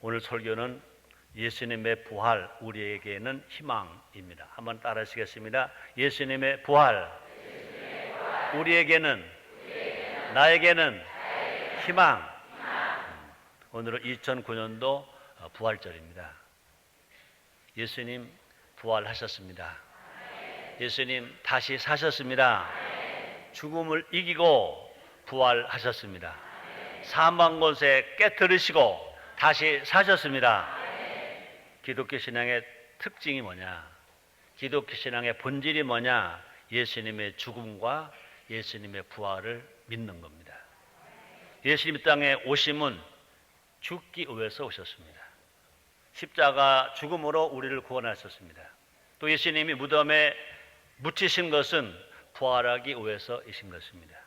오늘 설교는 예수님의 부활, 우리에게는 희망입니다. 한번 따라 하시겠습니다. 예수님의 부활, 우리에게는, 나에게는 희망. 오늘은 2009년도 부활절입니다. 예수님 부활하셨습니다. 예수님 다시 사셨습니다. 죽음을 이기고 부활하셨습니다. 사망 권세 깨뜨리시고 다시 사셨습니다. 기독교 신앙의 특징이 뭐냐? 기독교 신앙의 본질이 뭐냐? 예수님의 죽음과 예수님의 부활을 믿는 겁니다. 예수님 이 땅에 오심은 죽기 위해서 오셨습니다. 십자가 죽음으로 우리를 구원하셨습니다. 또 예수님이 무덤에 묻히신 것은 부활하기 위해서이신 것입니다.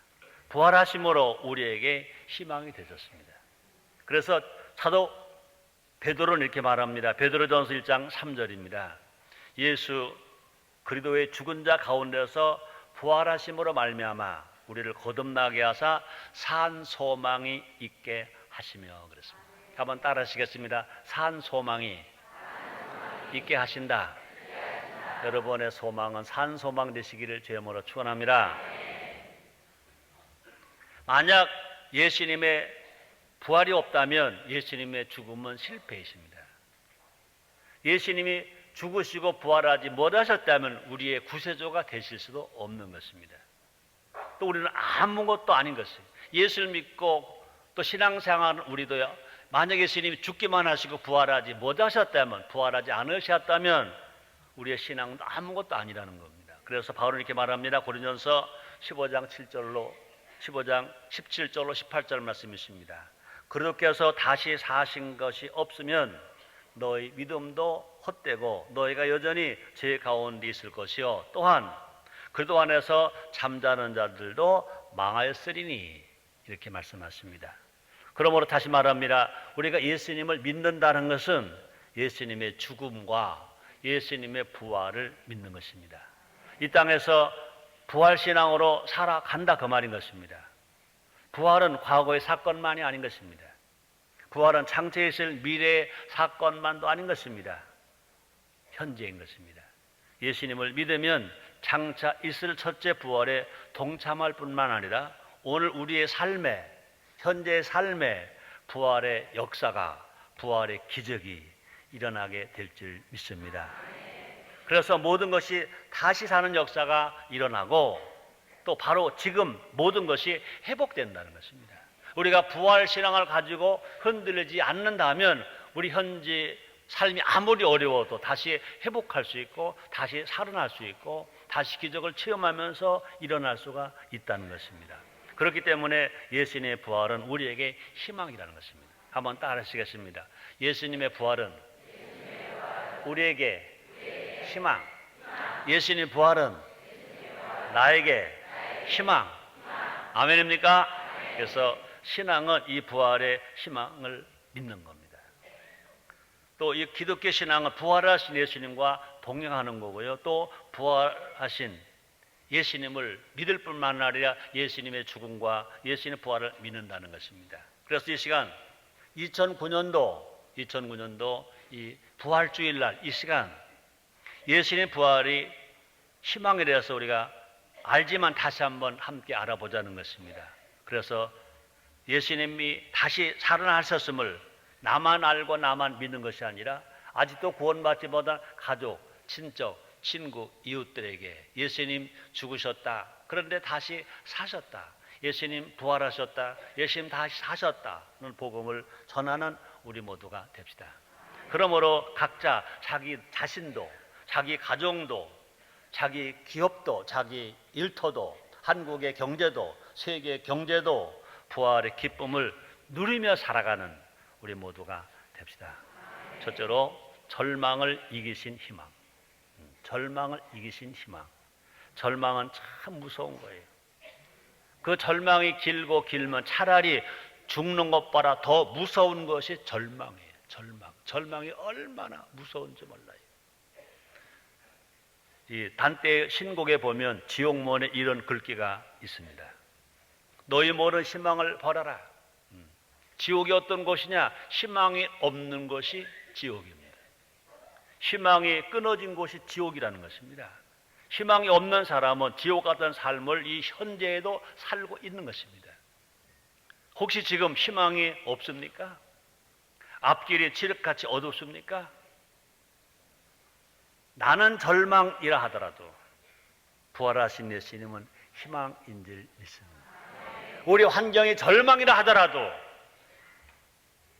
부활하심으로 우리에게 희망이 되셨습니다. 그래서 사도 베드로는 이렇게 말합니다. 베드로전서 1장 3절입니다. 예수 그리스도의 죽은 자 가운데서 부활하심으로 말미암아 우리를 거듭나게 하사 산 소망이 있게 하시며 그랬습니다. 한번 따라 하시겠습니다. 산 소망이 있게 하신다. 여러분의 소망은 산 소망 되시기를 주님으로 축원합니다. 만약 예수님의 부활이 없다면 예수님의 죽음은 실패이십니다. 예수님이 죽으시고 부활하지 못하셨다면 우리의 구세주가 되실 수도 없는 것입니다. 또 우리는 아무것도 아닌 것입니다. 예수를 믿고 또 신앙생활은 우리도요, 만약 예수님이 죽기만 하시고 부활하지 못하셨다면, 부활하지 않으셨다면 우리의 신앙은 아무것도 아니라는 겁니다. 그래서 바울은 이렇게 말합니다. 고린도전서 15장 17절로 18절 말씀이십니다. 그리스도께서 다시 사신 것이 없으면 너희 믿음도 헛되고 너희가 여전히 죄 가운데 있을 것이요 또한 그리스도 안에서 잠자는 자들도 망하였으리니 이렇게 말씀하십니다. 그러므로 다시 말합니다. 우리가 예수님을 믿는다는 것은 예수님의 죽음과 예수님의 부활을 믿는 것입니다. 이 땅에서 부활신앙으로 살아간다 그 말인 것입니다. 부활은 과거의 사건만이 아닌 것입니다. 부활은 장차 있을 미래의 사건만도 아닌 것입니다. 현재인 것입니다. 예수님을 믿으면 장차 있을 첫째 부활에 동참할 뿐만 아니라 오늘 우리의 삶에, 현재의 삶에 부활의 역사가, 부활의 기적이 일어나게 될 줄 믿습니다. 그래서 모든 것이 다시 사는 역사가 일어나고 또 바로 지금 모든 것이 회복된다는 것입니다. 우리가 부활 신앙을 가지고 흔들리지 않는다면 우리 현재 삶이 아무리 어려워도 다시 회복할 수 있고 다시 살아날 수 있고 다시 기적을 체험하면서 일어날 수가 있다는 것입니다. 그렇기 때문에 예수님의 부활은 우리에게 희망이라는 것입니다. 한번 따라 하시겠습니다. 예수님의 부활은 우리에게 희망. 예수님의 부활은 나에게 희망. 아멘입니까? 그래서 신앙은 이 부활의 희망을 믿는 겁니다. 또 이 기독교 신앙은 부활하신 예수님과 동행하는 거고요. 또 부활하신 예수님을 믿을 뿐만 아니라 예수님의 죽음과 예수님의 부활을 믿는다는 것입니다. 그래서 이 시간 2009년도 이 부활주일날 이 시간 예수님의 부활이 희망에 대해서 우리가 알지만 다시 한번 함께 알아보자는 것입니다. 그래서 예수님이 다시 살아나셨음을 나만 알고 나만 믿는 것이 아니라 아직도 구원받지 못한 가족, 친척, 친구, 이웃들에게 예수님 죽으셨다. 그런데 다시 사셨다. 예수님 부활하셨다. 예수님 다시 사셨다는 복음을 전하는 우리 모두가 됩시다. 그러므로 각자 자기 자신도, 자기 가정도, 자기 기업도, 자기 일터도, 한국의 경제도, 세계의 경제도 부활의 기쁨을 누리며 살아가는 우리 모두가 됩시다. 첫째로 절망을 이기신 희망. 절망을 이기신 희망. 절망은 참 무서운 거예요. 그 절망이 길고 길면 차라리 죽는 것보다 더 무서운 것이 절망이에요. 절망이 얼마나 무서운지 몰라요. 이 단테 신곡에 보면 지옥문에 이런 글귀가 있습니다. 너희 모든 희망을 버려라. 지옥이 어떤 곳이냐? 희망이 없는 곳이 지옥입니다. 희망이 끊어진 곳이 지옥이라는 것입니다. 희망이 없는 사람은 지옥 같은 삶을 이 현재에도 살고 있는 것입니다. 혹시 지금 희망이 없습니까? 앞길이 칠흑같이 어둡습니까? 나는 절망이라 하더라도 부활하신 예수님은 희망인 줄 믿습니다. 우리 환경이 절망이라 하더라도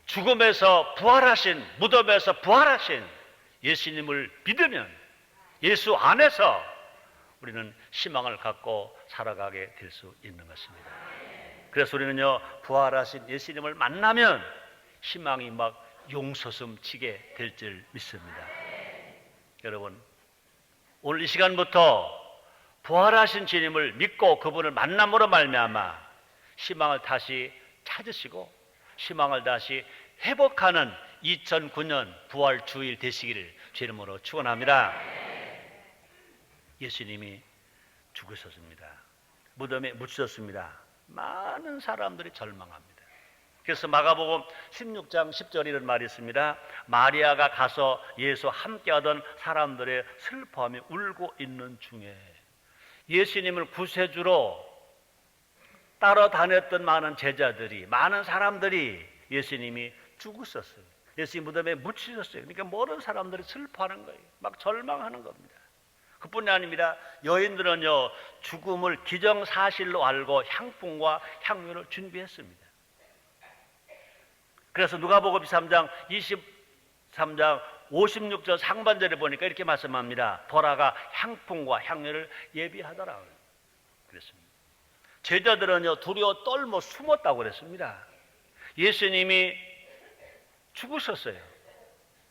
죽음에서 부활하신, 무덤에서 부활하신 예수님을 믿으면 예수 안에서 우리는 희망을 갖고 살아가게 될 수 있는 것입니다. 그래서 우리는요, 부활하신 예수님을 만나면 희망이 막 용솟음치게 될 줄 믿습니다. 여러분, 오늘 이 시간부터 부활하신 주님을 믿고 그분을 만남으로 말미암아 희망을 다시 찾으시고 희망을 다시 회복하는 2009년 부활 주일 되시기를 주의 이름으로 축원합니다. 예수님이 죽으셨습니다. 무덤에 묻히셨습니다. 많은 사람들이 절망합니다. 그래서 마가복음 16장 10절에 이런 말이 있습니다. 마리아가 가서 예수와 함께하던 사람들의 슬퍼하며 울고 있는 중에 예수님을 구세주로 따라다녔던 많은 제자들이, 많은 사람들이 예수님이 죽으셨어요. 예수님 무덤에 묻히셨어요. 그러니까 모든 사람들이 슬퍼하는 거예요. 막 절망하는 겁니다. 그뿐이 아닙니다. 여인들은요, 죽음을 기정사실로 알고 향품과 향료를 준비했습니다. 그래서 누가복음 23장 56절 상반절에 보니까 이렇게 말씀합니다. 돌아가 향품과 향료를 예비하더라 그랬습니다. 제자들은요, 두려워 떨며 숨었다고 그랬습니다. 예수님이 죽으셨어요.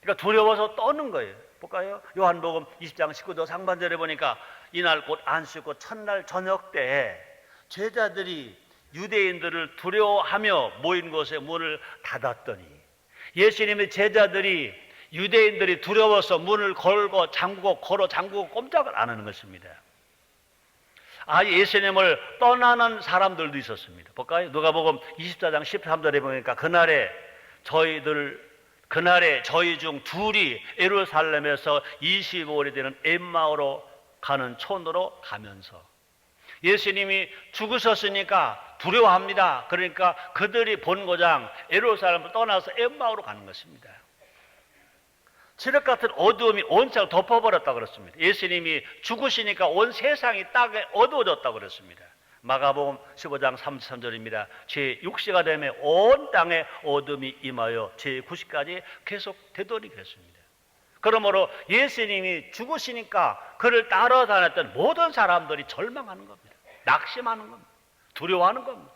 그러니까 두려워서 떠는 거예요. 볼까요? 요한복음 20장 19절 상반절에 보니까 이날 곧 안식구 첫날 저녁 때에 제자들이 유대인들을 두려워하며 모인 곳에 문을 닫았더니 예수님의 제자들이 유대인들이 두려워서 문을 걸고 잠그고 걸어 잠그고 꼼짝을 안 하는 것입니다. 예수님을 떠나는 사람들도 있었습니다. 볼까요? 누가복음 24장 13절에 보니까 그날에 저희 중 둘이 예루살렘에서 25일이 되는 엠마오로 가는 촌으로 가면서 예수님이 죽으셨으니까 두려워합니다. 그러니까 그들이 본고장 예루살렘을 떠나서 엠마오로 가는 것입니다. 칠흑 같은 어두움이 온 세상을 덮어버렸다고 그랬습니다. 예수님이 죽으시니까 온 세상이 딱 어두워졌다고 그랬습니다. 마가복음 15장 33절입니다. 제6시가 되면 온 땅에 어둠이 임하여 제9시까지 계속 되더니 그랬습니다. 그러므로 예수님이 죽으시니까 그를 따라다녔던 모든 사람들이 절망하는 겁니다. 낙심하는 겁니다. 두려워하는 겁니다.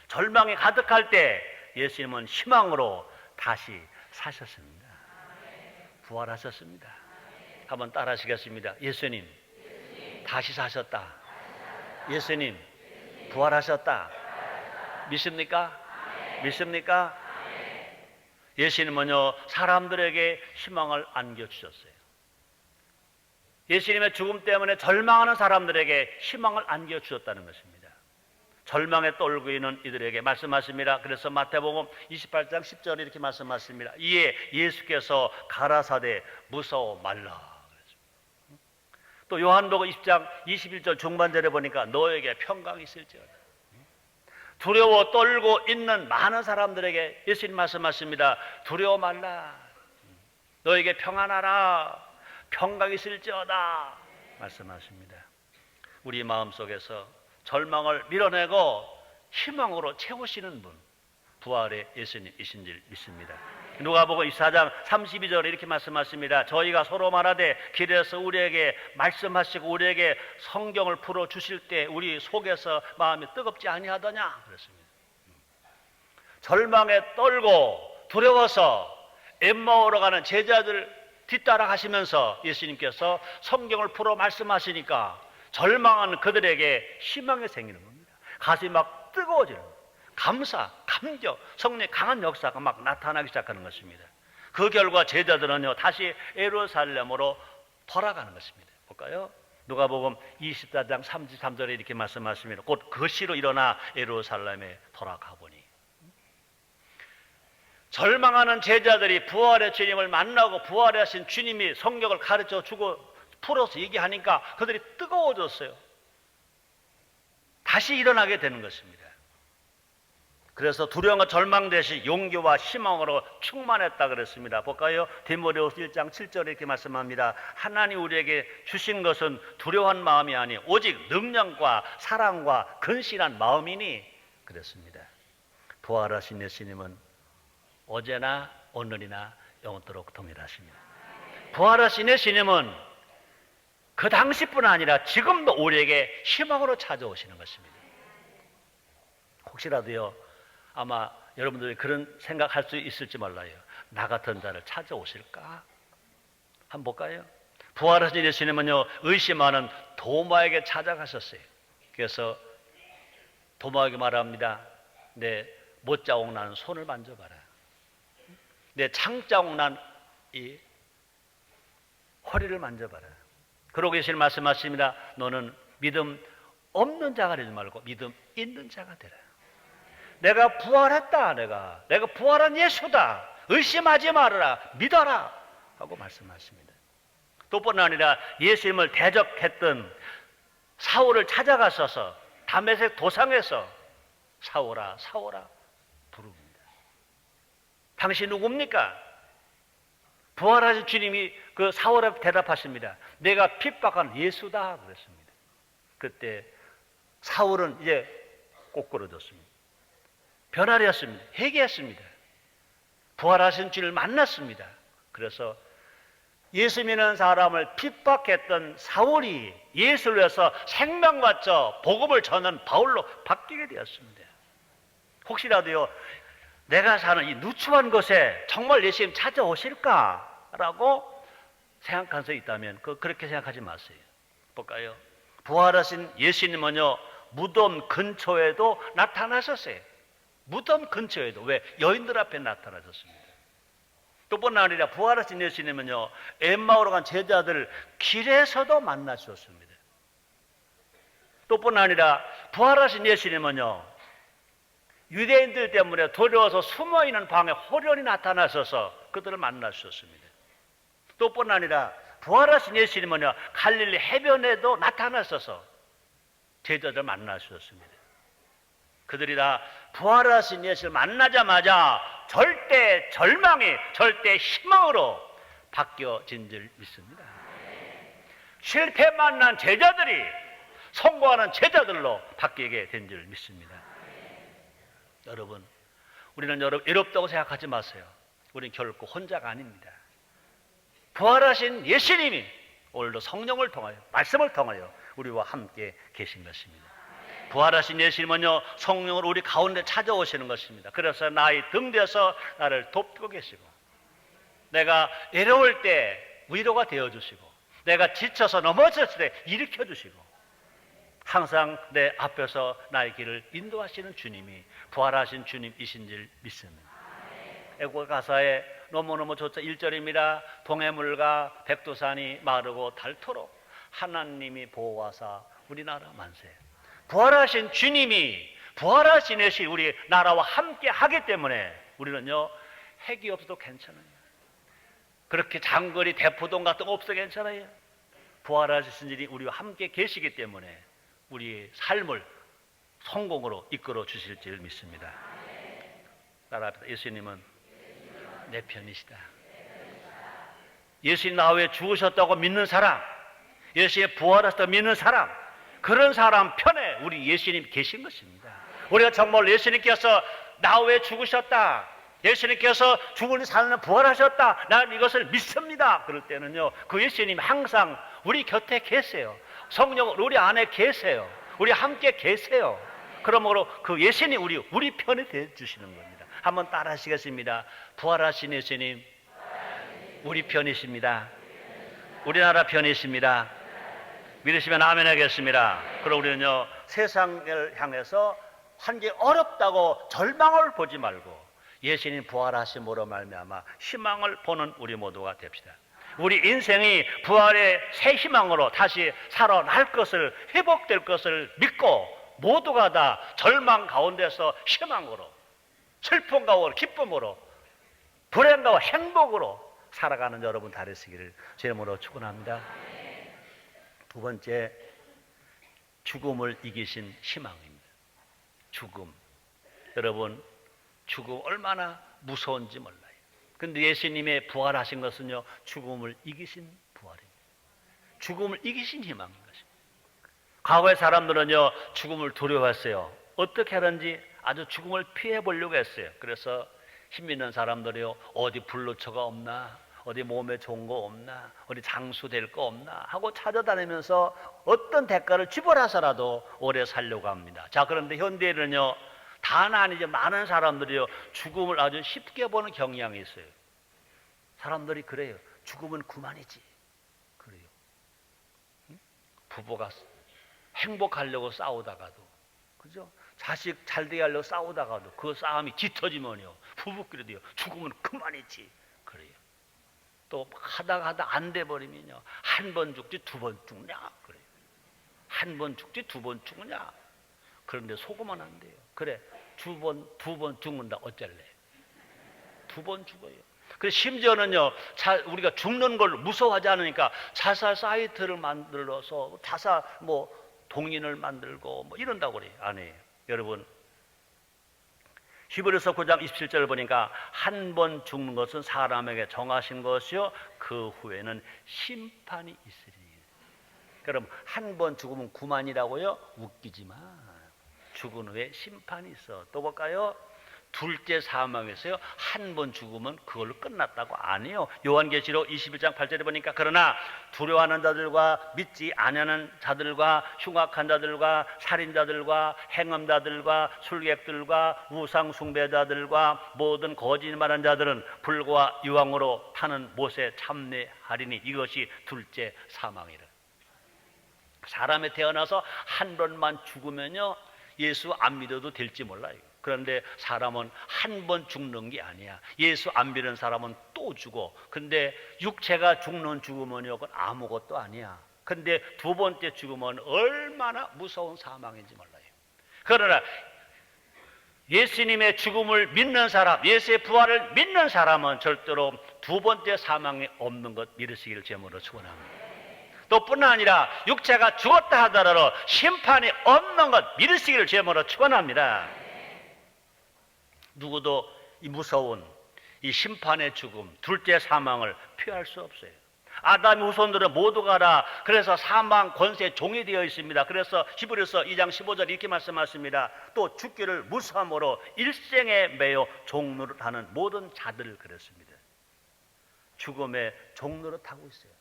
절망이 가득할 때 예수님은 희망으로 다시 사셨습니다. 부활하셨습니다. 한번 따라 하시겠습니다. 예수님 다시 사셨다. 예수님 부활하셨다. 믿습니까? 믿습니까? 예수님은요, 사람들에게 희망을 안겨주셨어요. 예수님의 죽음 때문에 절망하는 사람들에게 희망을 안겨주셨다는 것입니다. 절망에 떨고 있는 이들에게 말씀하십니다. 그래서 마태복음 28장 10절에 이렇게 말씀하십니다. 이에 예수께서 가라사대 무서워 말라. 또 요한복음 20장 21절 중반절에 보니까 너에게 평강이 있을지어다. 두려워 떨고 있는 많은 사람들에게 예수님 말씀하십니다. 두려워 말라. 너에게 평안하라. 평강이 있을지어다. 말씀하십니다. 우리 마음속에서 절망을 밀어내고 희망으로 채우시는 분, 부활의 예수님이신 줄 믿습니다. 누가복음 24장 32절에 이렇게 말씀하십니다. 저희가 서로 말하되 길에서 우리에게 말씀하시고 우리에게 성경을 풀어주실 때 우리 속에서 마음이 뜨겁지 아니하더냐 그랬습니다. 절망에 떨고 두려워서 엠마오로 가는 제자들 뒤따라 가시면서 예수님께서 성경을 풀어 말씀하시니까 절망하는 그들에게 희망이 생기는 겁니다. 가슴이 막 뜨거워지는 겁니다. 감사, 감격, 성령의 강한 역사가 막 나타나기 시작하는 것입니다. 그 결과 제자들은요 다시 예루살렘으로 돌아가는 것입니다. 볼까요? 누가복음 24장 33절에 이렇게 말씀하십니다. 곧 거시로 일어나 예루살렘에 돌아가 보니 절망하는 제자들이 부활의 주님을 만나고 부활하신 주님이 성경을 가르쳐 주고 풀어서 얘기하니까 그들이 뜨거워졌어요. 다시 일어나게 되는 것입니다. 그래서 두려움과 절망 대신 용기와 희망으로 충만했다 그랬습니다. 볼까요? 디모데후서 1장 7절에 이렇게 말씀합니다. 하나님 우리에게 주신 것은 두려워한 마음이 아니 오직 능력과 사랑과 근신한 마음이니 그랬습니다. 부활하신 예수님은 어제나 오늘이나 영원토록 동일하십니다. 부활하신 예수님은 그 당시뿐 아니라 지금도 우리에게 희망으로 찾아오시는 것입니다. 혹시라도요, 아마 여러분들이 그런 생각할 수 있을지 몰라요. 나 같은 자를 찾아오실까? 한번 볼까요? 부활하신 예수님은요, 의심하는 도마에게 찾아가셨어요. 그래서 도마에게 말합니다. 내 못자국 난 손을 만져봐라. 내 창자국 난 이 허리를 만져봐라. 그러고 예수님 말씀하십니다. 너는 믿음 없는 자가 되지 말고 믿음 있는 자가 되라. 내가 부활했다. 내가 부활한 예수다. 의심하지 말아라. 믿어라. 하고 말씀하십니다. 또뿐 아니라 예수님을 대적했던 사울을 찾아가셔서 다메섹 도상에서 사울아 사울아 부릅니다. 당신 누굽니까? 부활하신 주님이 그 사울에 대답하십니다. 내가 핍박한 예수다 그랬습니다. 그때 사울은 이제 꼬꾸러졌습니다. 변화되었습니다. 회개했습니다. 부활하신 주를 만났습니다. 그래서 예수 믿는 사람을 핍박했던 사울이 예수를 위해서 생명 바쳐 복음을 전하는 바울로 바뀌게 되었습니다. 혹시라도요, 내가 사는 이 누추한 곳에 정말 예수님 찾아오실까라고 생각한 수 있다면 그렇게 생각하지 마세요. 볼까요? 부활하신 예수님은요, 무덤 근처에도 나타나셨어요. 무덤 근처에도. 왜? 여인들 앞에 나타나셨습니다. 또뿐 아니라 부활하신 예수님은요, 엠마오로 간 제자들 길에서도 만나셨습니다. 또뿐 아니라 부활하신 예수님은요, 유대인들 때문에 두려워서 숨어있는 방에 호련히 나타나셔서 그들을 만나셨습니다. 또뿐 아니라 부활하신 예수님은요, 갈릴리 해변에도 나타나셔서 제자들 만나셨습니다. 그들이 다 부활하신 예수를 만나자마자 절대 절망이 절대 희망으로 바뀌어진 줄 믿습니다. 실패 만난 제자들이 성공하는 제자들로 바뀌게 된 줄 믿습니다. 여러분, 우리는 외롭다고 생각하지 마세요. 우리는 결코 혼자가 아닙니다. 부활하신 예수님이 오늘도 성령을 통하여 말씀을 통하여 우리와 함께 계신 것입니다. 부활하신 예수님은요, 성령으로 우리 가운데 찾아오시는 것입니다. 그래서 나의 등 뒤에서 나를 돕고 계시고, 내가 외로울 때 위로가 되어주시고, 내가 지쳐서 넘어졌을 때 일으켜주시고, 항상 내 앞에서 나의 길을 인도하시는 주님이 부활하신 주님이신 줄 믿습니다. 애국 가사에 너무너무 좋죠. 1절입니다. 동해물과 백두산이 마르고 닳도록 하나님이 보호하사 우리나라 만세. 부활하신 주님이, 부활하신 예수 우리 나라와 함께 하기 때문에 우리는요, 핵이 없어도 괜찮아요. 그렇게 장거리 대포동 같은 거 없어도 괜찮아요. 부활하신 일이 우리와 함께 계시기 때문에 우리의 삶을 성공으로 이끌어 주실 줄 믿습니다. 따라합니다. 예수님은 내 편이시다. 예수님 나 외에 죽으셨다고 믿는 사람, 예수님 부활하셨다고 믿는 사람, 그런 사람 편에 우리 예수님 계신 것입니다. 우리가 정말 예수님께서 나 외에 죽으셨다, 예수님께서 죽은 살는 부활하셨다, 나는 이것을 믿습니다. 그럴 때는요, 그 예수님 항상 우리 곁에 계세요. 성령은 우리 안에 계세요. 우리 함께 계세요. 그러므로 그 예수님 우리 편에 대주시는 겁니다. 한번 따라 하시겠습니다. 부활하신 예수님 우리 편이십니다. 우리나라 편이십니다. 믿으시면 아멘 하겠습니다. 그럼 우리는요, 세상을 향해서 환경이 어렵다고 절망을 보지 말고 예수님 부활하심으로 말미암아 희망을 보는 우리 모두가 됩시다. 우리 인생이 부활의 새 희망으로 다시 살아날 것을, 회복될 것을 믿고 모두가 다 절망 가운데서 희망으로, 슬픔 가운데 기쁨으로, 불행 가운데 행복으로 살아가는 여러분 다 되시기를 주님으로 축원합니다. 두 번째, 죽음을 이기신 희망입니다. 죽음. 여러분, 죽음 얼마나 무서운지 몰라요. 근데 예수님의 부활하신 것은요, 죽음을 이기신 부활입니다. 죽음을 이기신 희망인 것입니다. 과거의 사람들은요, 죽음을 두려워했어요. 어떻게 하든지 아주 죽음을 피해 보려고 했어요. 그래서 힘 있는 사람들이요, 어디 불로처가 없나, 어디 몸에 좋은 거 없나, 어디 장수 될 거 없나 하고 찾아다니면서 어떤 대가를 지불해서라도 오래 살려고 합니다. 자, 그런데 현대에는요, 다는 아니죠, 많은 사람들이요, 죽음을 아주 쉽게 보는 경향이 있어요. 사람들이 그래요. 죽음은 그만이지. 그래요. 응? 부부가 행복하려고 싸우다가도, 그죠? 자식 잘 되게 하려고 싸우다가도 그 싸움이 짙어지면요, 부부끼리도요, 죽음은 그만이지. 그래요. 또 하다가 안 돼버리면요, 한 번 죽지 두 번 죽냐. 그래요. 한 번 죽지 두 번 죽냐. 그런데 속으면 안 돼요. 그래, 두 번 죽는다. 어쩔래? 두 번 죽어요. 그래서 심지어는요, 우리가 죽는 걸 무서워하지 않으니까 자살 사이트를 만들어서 자살 동인을 만들고 이런다고 그래요. 안 해요. 여러분, 히브리서 9장 27절을 보니까 한 번 죽는 것은 사람에게 정하신 것이요, 그 후에는 심판이 있으리. 그럼 한 번 죽으면 그만이라고요? 웃기지 마. 죽은 후에 심판이 있어. 또 볼까요? 둘째 사망에서요, 한 번 죽으면 그걸로 끝났다고 안 해요. 요한계시록 21장 8절에 보니까 그러나 두려워하는 자들과 믿지 아니하는 자들과 흉악한 자들과 살인자들과 행음자들과 술객들과 우상 숭배자들과 모든 거짓말한 자들은 불과 유황으로 타는 못에 참내하리니 이것이 둘째 사망이라. 사람이 태어나서 한 번만 죽으면요, 예수 안 믿어도 될지 몰라요. 그런데 사람은 한 번 죽는 게 아니야. 예수 안 믿는 사람은 또 죽어. 근데 육체가 죽는 죽으면요, 그건 아무것도 아니야. 근데 두 번째 죽으면 얼마나 무서운 사망인지 몰라요. 그러나 예수님의 죽음을 믿는 사람, 예수의 부활을 믿는 사람은 절대로 두 번째 사망이 없는 것 믿으시기를 제물로 축원합니다. 또 뿐만 아니라 육체가 죽었다 하더라도 심판이 없는 것 믿으시기를 제물로 축원합니다. 누구도 이 무서운 이 심판의 죽음, 둘째 사망을 피할 수 없어요. 아담의 후손들은 모두가 다 그래서 사망 권세 종이 되어 있습니다. 그래서 히브리서 2장 15절 이렇게 말씀하십니다. 또 죽기를 무서움으로 일생에 매여 종노릇하는 모든 자들을 그랬습니다. 죽음의 종노릇하고 있어요.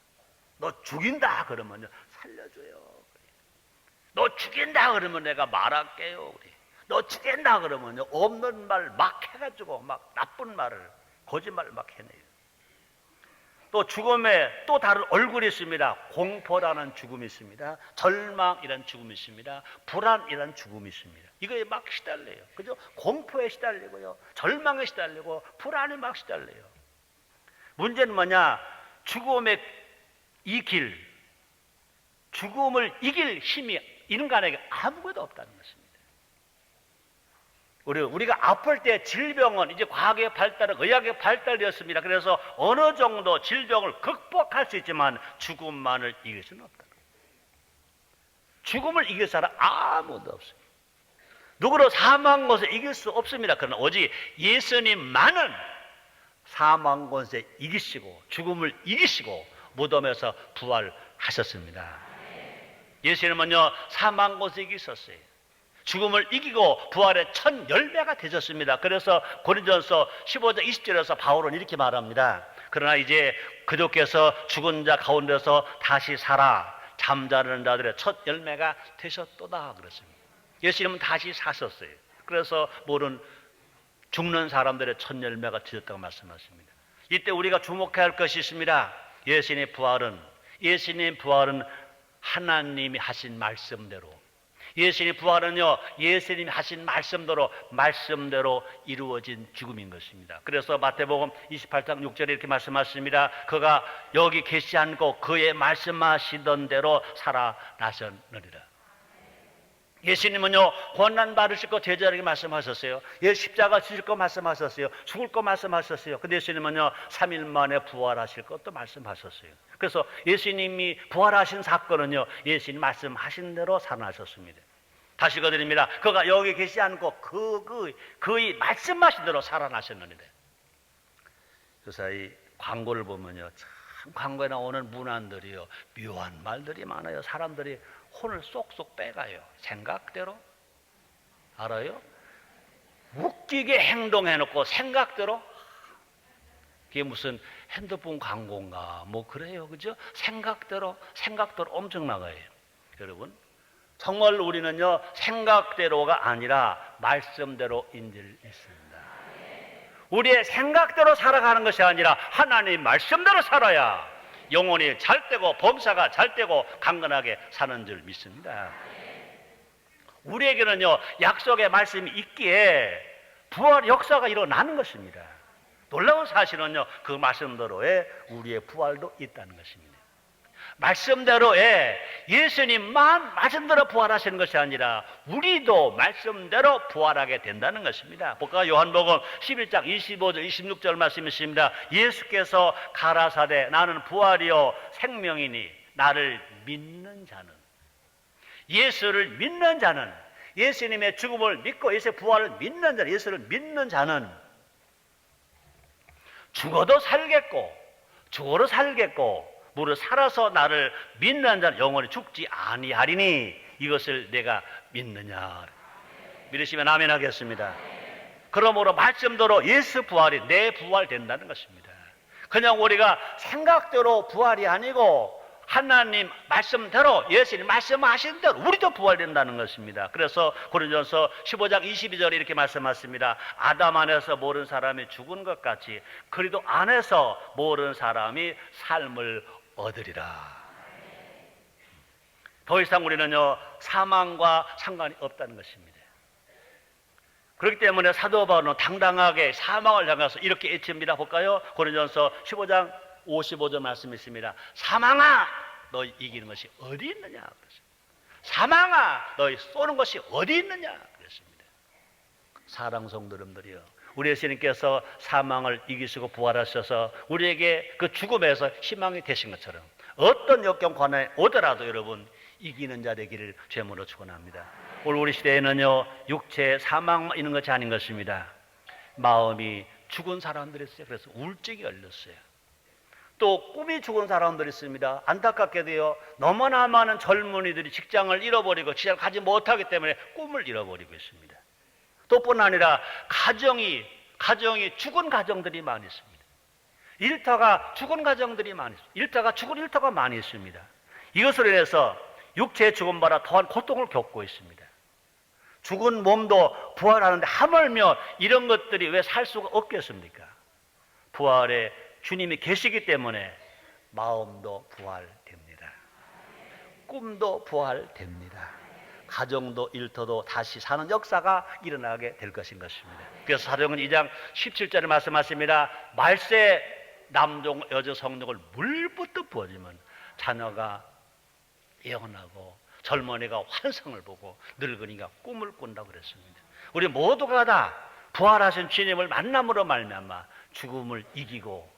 너 죽인다 그러면요, 살려줘요. 너 죽인다 그러면 내가 말할게요. 너 죽인다 그러면요, 없는 말 막 해가지고 막 나쁜 말을, 거짓말을 막 해내요. 또 죽음에 또 다른 얼굴이 있습니다. 공포라는 죽음이 있습니다. 절망이라는 죽음이 있습니다. 불안이라는 죽음이 있습니다. 이거에 막 시달려요. 그죠? 공포에 시달리고요, 절망에 시달리고, 불안에 막 시달려요. 문제는 뭐냐? 죽음의 이 길, 죽음을 이길 힘이 인간에게 아무것도 없다는 것입니다. 우리가 아플 때 질병은 이제 과학의 발달은 의학의 발달되었습니다. 그래서 어느 정도 질병을 극복할 수 있지만 죽음만을 이길 수는 없다. 죽음을 이길 사람 아무도 없습니다. 누구로 사망 것을 이길 수 없습니다. 그러나 오직 예수님만은 사망 권세 이기시고 죽음을 이기시고 무덤에서 부활하셨습니다. 예수님은요, 사망 권세 이기셨어요. 죽음을 이기고 부활의 첫 열매가 되셨습니다. 그래서 고린도전서 15장 20절에서 바울은 이렇게 말합니다. 그러나 이제 그도께서 죽은 자 가운데서 다시 살아 잠자는 자들의 첫 열매가 되셨도다 그랬습니다. 예수님은 다시 사셨어요. 그래서 모든 죽는 사람들의 첫 열매가 되셨다고 말씀하십니다. 이때 우리가 주목해야 할 것이 있습니다. 예수님의 부활은 하나님이 하신 말씀대로 예수님의 부활은요, 예수님이 하신 말씀대로 이루어진 죽음인 것입니다. 그래서 마태복음 28장 6절에 이렇게 말씀하십니다. 그가 여기 계시지 않고 그의 말씀하시던 대로 살아나셨느니라. 예수님은요, 고난 받으실 거 제자에게 말씀하셨어요. 십자가 지실 거 말씀하셨어요. 죽을 거 말씀하셨어요. 근데 예수님은요, 3일 만에 부활하실 것도 말씀하셨어요. 그래서 예수님이 부활하신 사건은요, 예수님 말씀하신 대로 살아나셨습니다. 다시 읽어드립니다. 그가 여기 계시지 않고 그의 말씀하신 대로 살아나셨느니라. 그래서 이 광고를 보면요, 참 광고에 나오는 문안들이요, 묘한 말들이 많아요. 사람들이 혼을 쏙쏙 빼가요. 생각대로. 알아요? 웃기게 행동해놓고 생각대로. 그게 무슨 핸드폰 광고인가 뭐 그래요. 그죠? 생각대로 엄청 나가요. 여러분, 정말 우리는요, 생각대로가 아니라 말씀대로 인질 있습니다. 우리의 생각대로 살아가는 것이 아니라 하나님 말씀대로 살아야 영혼이 잘되고 범사가 잘되고 강건하게 사는 줄 믿습니다. 우리에게는요, 약속의 말씀이 있기에 부활 역사가 일어나는 것입니다. 놀라운 사실은요, 그 말씀대로의 우리의 부활도 있다는 것입니다. 말씀대로의 예수님만 말씀대로 부활하시는 것이 아니라 우리도 말씀대로 부활하게 된다는 것입니다. 볼까요? 요한복음 11장 25절 26절 말씀이 있습니다. 예수께서 가라사대 나는 부활이요 생명이니 나를 믿는 자는, 예수를 믿는 자는, 예수님의 죽음을 믿고 예수의 부활을 믿는 자는, 예수를 믿는 자는 죽어도 살겠고 무릇 살아서 나를 믿는 자는 영원히 죽지 아니하리니 이것을 내가 믿느냐. 믿으시면 아멘 하겠습니다. 그러므로 말씀대로 예수 부활이 내 부활 된다는 것입니다. 그냥 우리가 생각대로 부활이 아니고 하나님 말씀대로, 예수님 말씀하신 대로 우리도 부활된다는 것입니다. 그래서 고린도전서 15장 22절에 이렇게 말씀하십니다. 아담 안에서 모든 사람이 죽은 것 같이 그리스도 안에서 모든 사람이 삶을 얻으리라. 더 이상 우리는요, 사망과 상관이 없다는 것입니다. 그렇기 때문에 사도 바울은 당당하게 사망을 향해서 이렇게 외칩니다. 볼까요? 고린도전서 15장 55절 말씀이 있습니다. 사망아, 너 이기는 것이 어디 있느냐? 사망아, 너희 쏘는 것이 어디 있느냐? 그랬습니다. 사랑 성도님들이요, 우리 예수님께서 사망을 이기시고 부활하셔서 우리에게 그 죽음에서 희망이 되신 것처럼 어떤 역경 고난에 오더라도 여러분 이기는 자 되기를 죄물로 축원합니다. 오늘 우리 시대에는요, 육체 사망 있는 것이 아닌 것입니다. 마음이 죽은 사람들이 있어요. 그래서 우울증이 걸렸어요. 또 꿈이 죽은 사람들이 있습니다. 안타깝게도요, 너무나 많은 젊은이들이 직장을 잃어버리고 직장을 가지 못하기 때문에 꿈을 잃어버리고 있습니다. 또 뿐 아니라 가정이 죽은 가정들이 많이 있습니다. 일터가 죽은 가정들이 많이 있습니다. 일터가 죽은 일터가 많이 있습니다. 이것으로 인해서 육체의 죽음보다 더한 고통을 겪고 있습니다. 죽은 몸도 부활하는데 하물며 이런 것들이 왜 살 수가 없겠습니까? 부활에 주님이 계시기 때문에 마음도 부활됩니다. 꿈도 부활됩니다. 가정도 일터도 다시 사는 역사가 일어나게 될 것인 것입니다. 그래서 사도행전 2장 17절에 말씀하십니다. 말세 남종 여자 성령을 물부터 부어주면 자녀가 예언하고 젊은이가 환상을 보고 늙은이가 꿈을 꾼다고 그랬습니다. 우리 모두가 다 부활하신 주님을 만남으로 말미암아 죽음을 이기고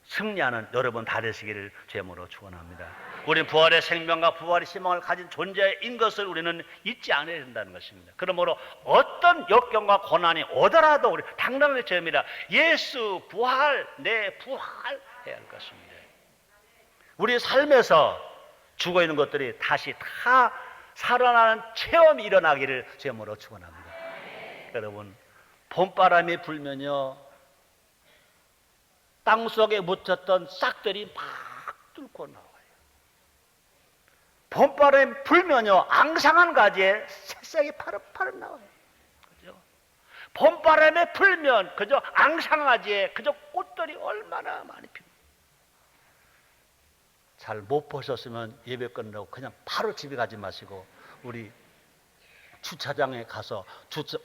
승리하는 여러분 다 되시기를 죄물로 축원합니다. 우리는 부활의 생명과 부활의 희망을 가진 존재인 것을 우리는 잊지 않아야 된다는 것입니다. 그러므로 어떤 역경과 고난이 오더라도 우리 당당하게 외쳐야 합니다. 예수 부활, 내 부활해야 할 것입니다. 우리 삶에서 죽어있는 것들이 다시 다 살아나는 체험이 일어나기를 죄물로 축원합니다. 여러분, 봄바람이 불면요, 땅속에 묻혔던 싹들이 막 뚫고 나와요. 봄바람이 불면요, 앙상한 가지에 새싹이 파릇파릇 나와요. 그죠? 봄바람에 불면 그저 앙상한 가지에 그저 꽃들이 얼마나 많이 핍니다. 잘 못 보셨으면 예배 끝나고 그냥 바로 집에 가지 마시고 우리 주차장에 가서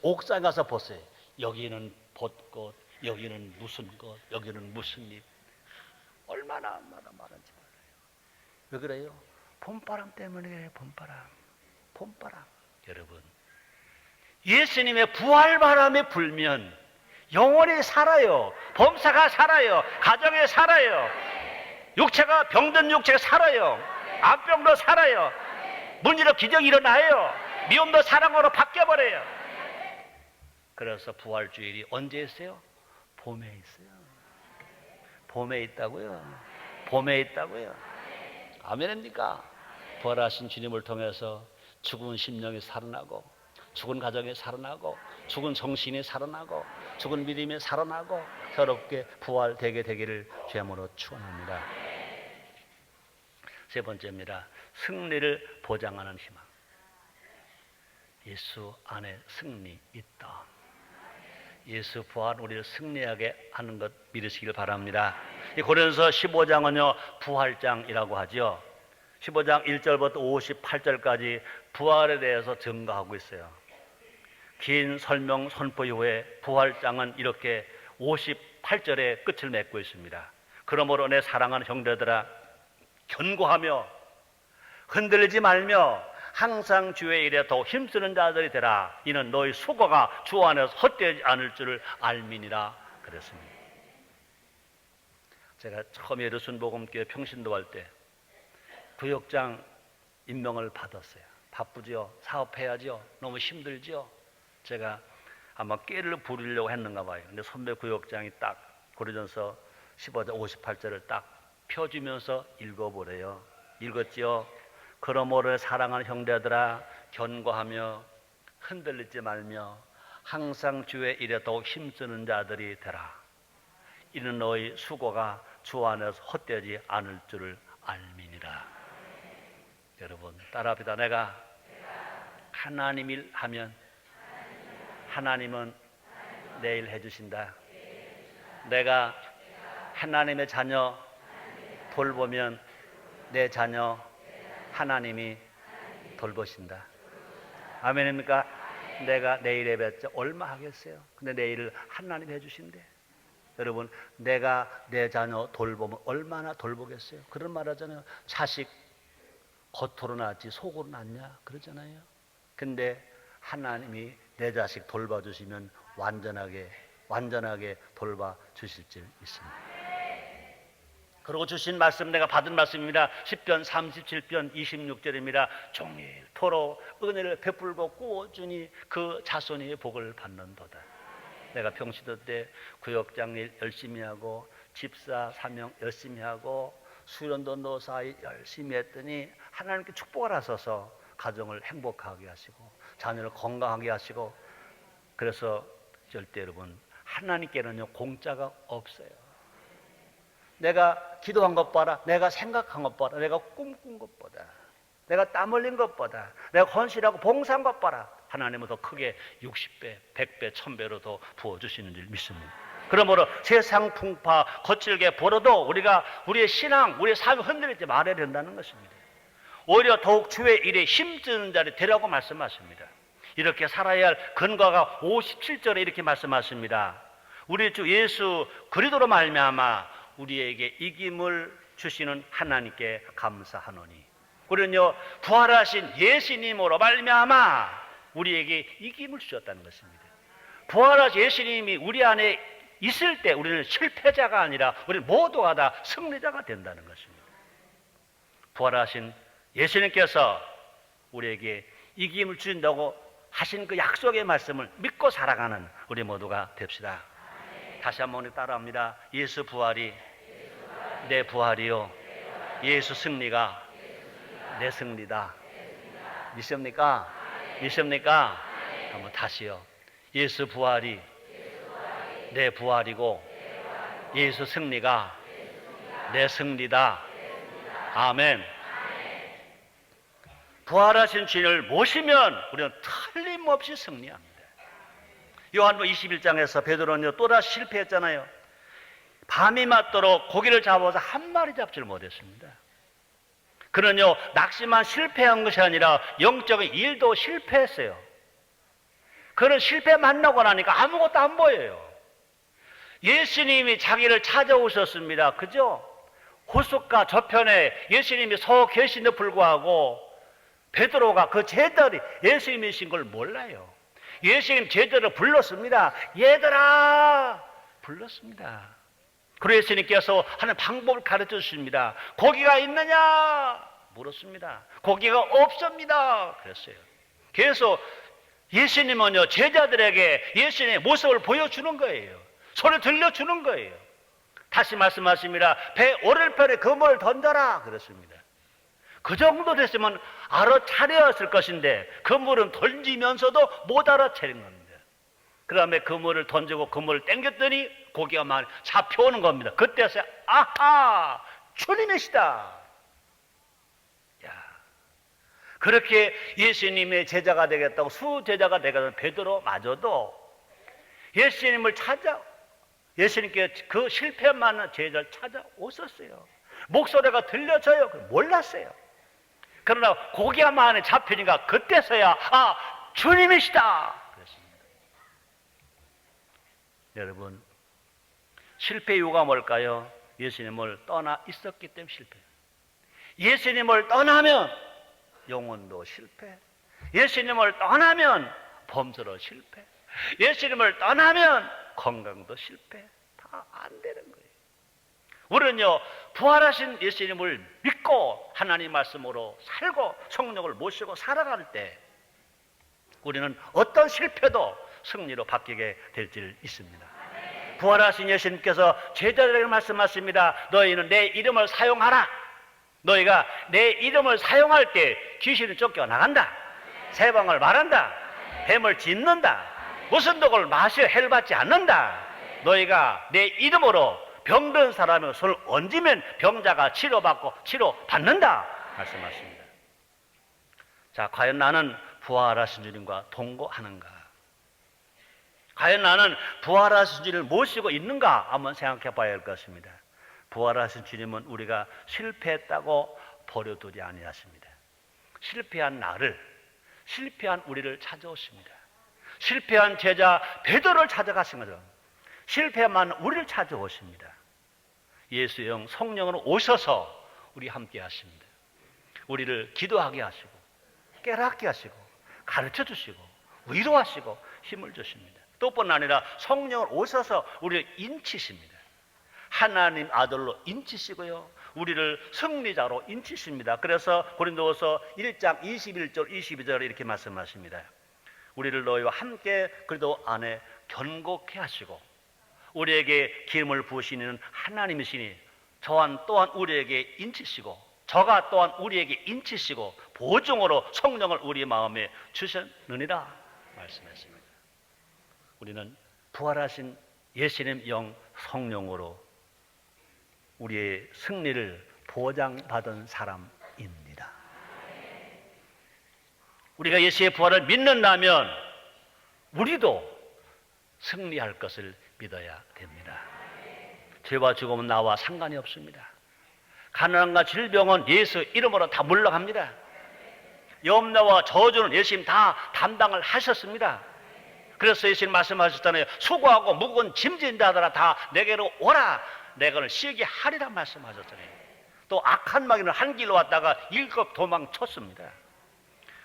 옥상에 가서 보세요. 여기는 벚꽃, 여기는 무슨 꽃, 여기는 무슨 잎. 얼마나 많은지 몰라요. 왜 그래요? 봄바람 때문에 그래요. 봄바람. 여러분, 예수님의 부활바람이 불면 영원히 살아요. 범사가 살아요. 가정에 살아요. 육체가 병든 육체가 살아요. 암병도 살아요. 문제로 기적이 일어나요. 미움도 사랑으로 바뀌어버려요. 그래서 부활주일이 언제 있어요? 봄에 있어요. 봄에 있다고요. 봄에 있다고요. 아멘입니까? 부활하신 주님을 통해서 죽은 심령이 살아나고, 죽은 가정이 살아나고, 죽은 정신이 살아나고, 죽은 믿음이 살아나고, 새롭게 부활되게 되기를 주님으로 축원합니다. 세 번째입니다. 승리를 보장하는 희망. 예수 안에 승리 있다. 예수 부활 우리를 승리하게 하는 것 믿으시길 바랍니다. 이 고린도서 15장은요 부활장이라고 하죠. 15장 1절부터 58절까지 부활에 대해서 증거하고 있어요. 긴 설명 선포 이후에 부활장은 이렇게 58절에 끝을 맺고 있습니다. 그러므로 내 사랑하는 형제들아, 견고하며 흔들리지 말며 항상 주의 일에 더욱 힘쓰는 자들이 되라. 이는 너희 수고가 주 안에서 헛되지 않을 줄을 알미니라 그랬습니다. 제가 처음에 예루순복음교회 평신도 할 때 구역장 임명을 받았어요. 바쁘죠. 사업해야죠. 너무 힘들죠. 제가 아마 깨를 부리려고 했는가 봐요. 근데 선배 구역장이 딱 고린도전서 15장 58절을 딱 펴주면서 읽어보래요. 읽었지요. 그러므로 사랑하는 형제들아, 견고하며 흔들리지 말며 항상 주의 일에 더욱 힘쓰는 자들이 되라. 이는 너희 수고가 주 안에서 헛되지 않을 줄을 알미니라. 여러분 따라합시다. 내가 하나님 일 하면 하나님은 내 일 해주신다. 내가 하나님의 자녀 돌보면 내 자녀 하나님이 돌보신다. 아멘입니까? 내가 내일 예배했죠. 얼마 하겠어요? 근데 내일을 하나님 해주신대. 여러분 내가 내 자녀 돌보면 얼마나 돌보겠어요? 그런 말 하잖아요. 자식 겉으로 낳지 속으로 낳냐 그러잖아요. 근데 하나님이 내 자식 돌봐주시면 완전하게 돌봐주실 줄 믿습니다. 그리고 주신 말씀 내가 받은 말씀입니다. 10편 37편 26절입니다. 종일토록 은혜를 베풀고 꾸어주니 그 자손이 복을 받는도다. 내가 평시도 때 구역장 일 열심히 하고 집사 사명 열심히 하고 수련도 노사 열심히 했더니 하나님께 축복을 하셔서 가정을 행복하게 하시고 자녀를 건강하게 하시고, 그래서 절대 여러분 하나님께는요 공짜가 없어요. 내가 기도한 것보다, 내가 생각한 것보다, 내가 꿈꾼 것보다, 내가 땀 흘린 것보다, 내가 헌신하고 봉사한 것보다 하나님은 더 크게 60배, 100배, 1000배로 더 부어주시는 줄 믿습니다. 그러므로 세상 풍파 거칠게 불어도 우리가 우리의 신앙, 우리의 삶을 흔들리지 말아야 된다는 것입니다. 오히려 더욱 주의 일에 힘쓰는 자리 되라고 말씀하십니다. 이렇게 살아야 할 근거가 57절에 이렇게 말씀하십니다. 우리 주 예수 그리스도로 말미암아 우리에게 이김을 주시는 하나님께 감사하노니. 우리는요 부활하신 예수님으로 말미암아 우리에게 이김을 주셨다는 것입니다. 부활하신 예수님이 우리 안에 있을 때 우리는 실패자가 아니라 우리는 모두가 다 승리자가 된다는 것입니다. 부활하신 예수님께서 우리에게 이김을 주신다고 하신 그 약속의 말씀을 믿고 살아가는 우리 모두가 됩시다. 다시 한번 따라합니다. 예수 부활이 내 부활이요, 예수 승리가 내 승리다. 믿습니까? 믿습니까? 한번 다시요. 예수 부활이 내 부활이고 예수 승리가 내 승리다. 아멘. 부활하신 주님을 모시면 우리는 틀림없이 승리합니다. 요한복음 21장에서 베드로는요 또다시 실패했잖아요. 밤이 맞도록 고기를 잡아서 한 마리 잡지를 못했습니다. 그는요 낚시만 실패한 것이 아니라 영적인 일도 실패했어요. 그는 실패 만나고 나니까 아무것도 안 보여요. 예수님이 자기를 찾아오셨습니다. 그죠? 호숫가 저편에 예수님이 서 계신데 불구하고 베드로가 그 제자들이 예수님이신 걸 몰라요. 예수님 제자를 불렀습니다. 얘들아! 불렀습니다. 그리고 예수님께서 하는 방법을 가르쳐 주십니다. 고기가 있느냐? 물었습니다. 고기가 없습니다. 그랬어요. 그래서 예수님은요, 제자들에게 예수님의 모습을 보여주는 거예요. 소리 들려주는 거예요. 다시 말씀하십니다. 배 오른편에 그물을 던져라. 그랬습니다. 그 정도 됐으면 알아차렸을 것인데 그물은 던지면서도 못 알아차린 겁니다. 그 다음에 그물을 던지고 그물을 당겼더니 고기가 많이 잡혀오는 겁니다. 그때서 아하! 주님이시다. 야, 그렇게 예수님의 제자가 되겠다고 수제자가 되겠다는 베드로마저도 예수님을 찾아 예수님께 그 실패 많은 제자를 찾아오셨어요. 목소리가 들려져요. 몰랐어요. 그러나 고기가 많이 잡히니까 그때서야 주님이시다 그랬습니다. 여러분, 실패 이유가 뭘까요? 예수님을 떠나 있었기 때문에 실패. 예수님을 떠나면 영혼도 실패. 예수님을 떠나면 범죄로 실패. 예수님을 떠나면 건강도 실패. 다 안 되는 거예요. 우리는요, 부활하신 예수님을 믿고 하나님 말씀으로 살고 성령을 모시고 살아갈 때 우리는 어떤 실패도 승리로 바뀌게 될 줄 있습니다. 부활하신 예수님께서 제자들에게 말씀하십니다. 너희는 내 이름을 사용하라. 너희가 내 이름을 사용할 때 귀신이 쫓겨나간다. 세방을 말한다. 뱀을 짖는다. 무슨 독을 마셔 해를 받지 않는다. 너희가 내 이름으로 병든 사람의 손을 얹으면 병자가 치료받고 치료받는다 말씀하십니다. 자, 과연 나는 부활하신 주님과 동거하는가? 과연 나는 부활하신 주님을 모시고 있는가? 한번 생각해 봐야 할 것입니다. 부활하신 주님은 우리가 실패했다고 버려두지 아니하십니다. 실패한 나를, 실패한 우리를 찾아오십니다. 실패한 제자 베드로를 찾아가신 거죠. 실패만 우리를 찾아오십니다. 예수의 영 성령으로 오셔서 우리 함께 하십니다. 우리를 기도하게 하시고 깨닫게 하시고 가르쳐 주시고 위로하시고 힘을 주십니다. 또뿐 아니라 성령으로 오셔서 우리를 인치십니다. 하나님 아들로 인치시고요, 우리를 승리자로 인치십니다. 그래서 고린도후서 1장 21절 22절에 이렇게 말씀하십니다. 우리를 너희와 함께 그리스도 안에 견고케 하시고 우리에게 기름을 부으시는 하나님이시니 또한 우리에게 인치시고 저가 또한 우리에게 인치시고 보증으로 성령을 우리 마음에 주셨느니라 말씀했습니다. 우리는 부활하신 예수님 영 성령으로 우리의 승리를 보장받은 사람입니다. 우리가 예수의 부활을 믿는다면 우리도 승리할 것을 믿어야 됩니다. 죄와 죽음은 나와 상관이 없습니다. 가난과 질병은 예수 이름으로 다 물러갑니다. 염려와 저주는 예수님 다 담당을 하셨습니다. 그래서 예수님 말씀하셨잖아요. 수고하고 무거운 짐진 자들아 다 내게로 오라. 내가 쉬게 하리라 말씀하셨잖아요. 또 악한 마귀는 한 길로 왔다가 일곱 도망쳤습니다.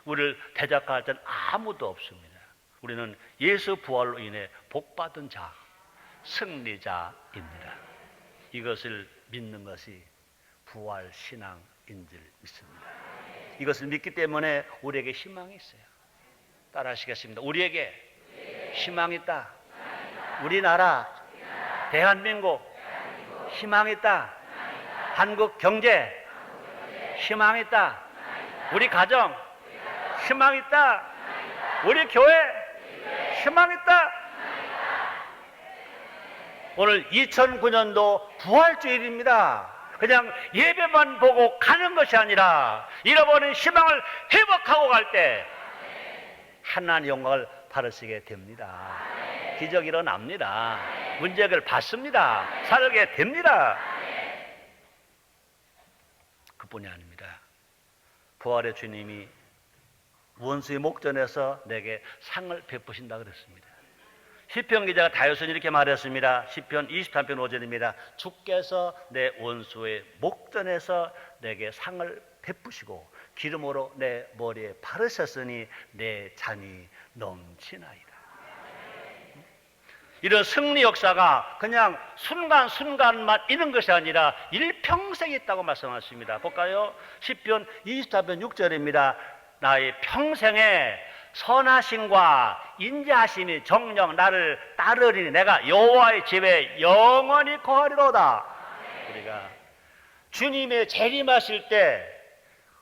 우리를 대적할 때는 아무도 없습니다. 우리는 예수 부활로 인해 복받은 자, 승리자입니다. 이것을 믿는 것이 부활 신앙인 줄 믿습니다. 이것을 믿기 때문에 우리에게 희망이 있어요. 따라 하시겠습니다. 우리에게 희망이 있다. 우리나라, 대한민국 희망이 있다. 한국 경제 희망이 있다. 우리 가정 희망이 있다. 우리 교회 희망이 있다. 오늘 2009년도 부활주일입니다. 그냥 예배만 보고 가는 것이 아니라 잃어버린 희망을 회복하고 갈 때 하나님의 영광을 받으시게 됩니다. 기적이 일어납니다. 문제 해결 받습니다. 살게 됩니다. 그뿐이 아닙니다. 부활의 주님이 원수의 목전에서 내게 상을 베푸신다 그랬습니다. 시편 기자가 다윗은 이렇게 말했습니다. 시편 23편 5절입니다. 주께서 내 원수의 목전에서 내게 상을 베푸시고 기름으로 내 머리에 바르셨으니 내 잔이 넘치나이다. 이런 승리 역사가 그냥 순간순간만 있는 것이 아니라 일평생이 있다고 말씀하십니다. 볼까요? 시편 24편 6절입니다. 나의 평생에 선하심과 인자하심이 정녕 나를 따르리니 내가 여호와의 집에 영원히 거하리로다. 우리가 주님의 재림하실 때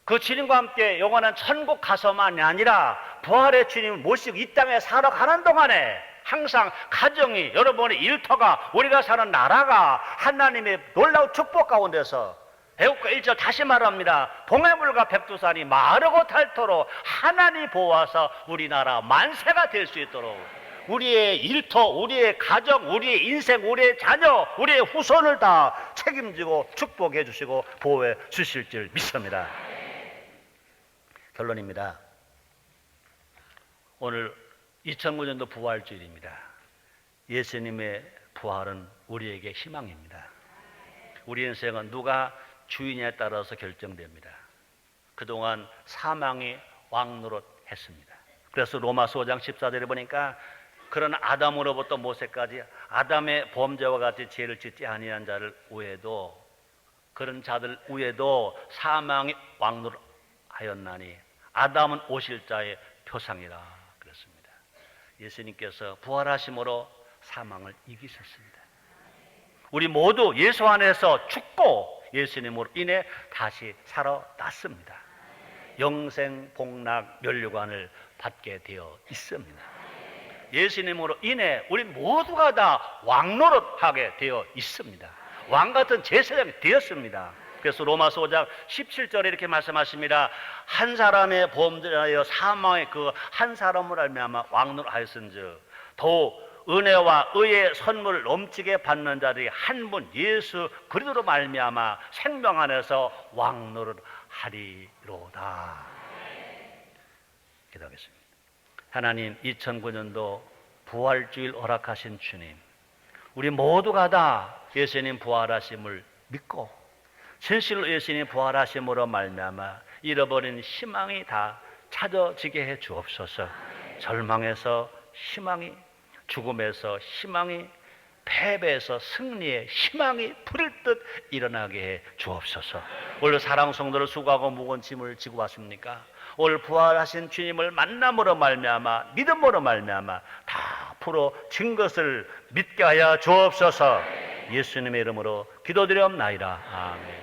그 주님과 함께 영원한 천국 가서만이 아니라 부활의 주님을 모시고 이 땅에 살아가는 동안에 항상 가정이, 여러분의 일터가, 우리가 사는 나라가 하나님의 놀라운 축복 가운데서 애국가 1절 다시 말합니다. 동해물과 백두산이 마르고 닳도록 하나님 보호하사 우리나라 만세가 될 수 있도록 우리의 일터, 우리의 가정, 우리의 인생, 우리의 자녀, 우리의 후손을 다 책임지고 축복해 주시고 보호해 주실 줄 믿습니다. 결론입니다. 오늘 2009년도 부활주일입니다. 예수님의 부활은 우리에게 희망입니다. 우리 인생은 누가 주인에 따라서 결정됩니다. 그동안 사망이 왕노릇했습니다. 그래서 로마서 5장 14절에 보니까 그런 아담으로부터 모세까지 아담의 범죄와 같이 죄를 짓지 아니한 자를 위에도 그런 자들 위에도 사망이 왕노릇하였나니 아담은 오실 자의 표상이라 그랬습니다. 예수님께서 부활하심으로 사망을 이기셨습니다. 우리 모두 예수 안에서 죽고 예수님으로 인해 다시 살아났습니다. 영생 복락 면류관을 받게 되어 있습니다. 예수님으로 인해 우리 모두가 다 왕노릇하게 되어 있습니다. 왕같은 제사장이 되었습니다. 그래서 로마서 5장 17절에 이렇게 말씀하십니다. 한 사람의 범죄하여 사망의 그 한 사람을 알미암아 왕노릇하였은즉 더 은혜와 의의 선물을 넘치게 받는 자들이 한 분 예수 그리스도로 말미암아 생명 안에서 왕노릇하리로다. 기도하겠습니다. 하나님, 2009년도 부활주일 허락하신 주님, 우리 모두가 다 예수님 부활하심을 믿고 진실로 예수님 부활하심으로 말미암아 잃어버린 희망이 다 찾아지게 해 주옵소서. 절망에서 희망이, 죽음에서 희망이, 패배에서 승리의 희망이 불을 듯 일어나게 해 주옵소서. 오늘 사랑 성도를 수고하고 무거운 짐을 지고 왔습니까? 오늘 부활하신 주님을 만남으로 말미암아 믿음으로 말미암아 다 풀어 진 것을 믿게 하여 주옵소서. 예수님의 이름으로 기도드리옵나이다. 아멘.